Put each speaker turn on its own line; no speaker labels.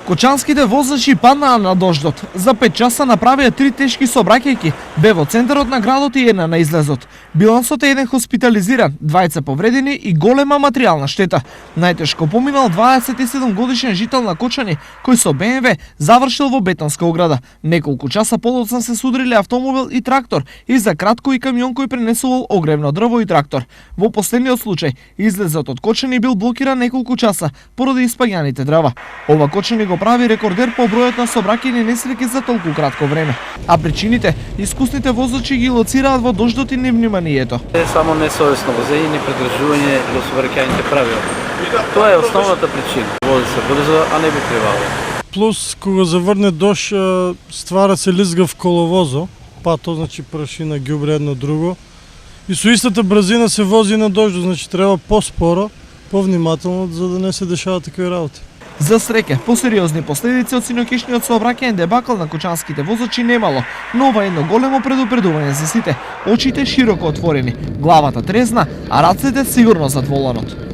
Кочанските возачи паднаа на дождот. За 5 часа направија 3 тешки сообраќајки, бе во центарот на градот и една на излезот. Билансот е еден хоспитализиран, двајца повредени и голема материјална штета. Најтешко поминал 27 годишен жител на Кочани, кој со БМВ завршил во бетонска ограда. Неколку часа подоцна се судриле автомобил и трактор и за кратко и камион кој пренесувал огревно дрво и трактор. Во последниот случај, излезот од Кочани бил блокиран неколку часа поради испаѓаните дрва. Ова Кочани го прави рекордер по бројот на сообраќајни несреќи за толку кратко време. А причините, искусните возачи ги лоцираат во дождот и невниманието.
Само несовесно возење, непридржување до сообраќајните правила. Тоа е основната причина. Вози се брзо, а не би требало.
Плюс кога заврне дожд, ствара се лизгав коловозо, пато, значи прашина, ѓубре едно друго. И со истата брзина се вози на дождот, значи треба поспоро, повнимателно, за да не се дешават такви работи.
За среќа, посериозни последици од синокишниот сообраќајен дебакл на кочанските возачи немало, но ова едно големо предупредување за сите. Очите широко отворени, главата трезна, а рацете сигурно зад воланот.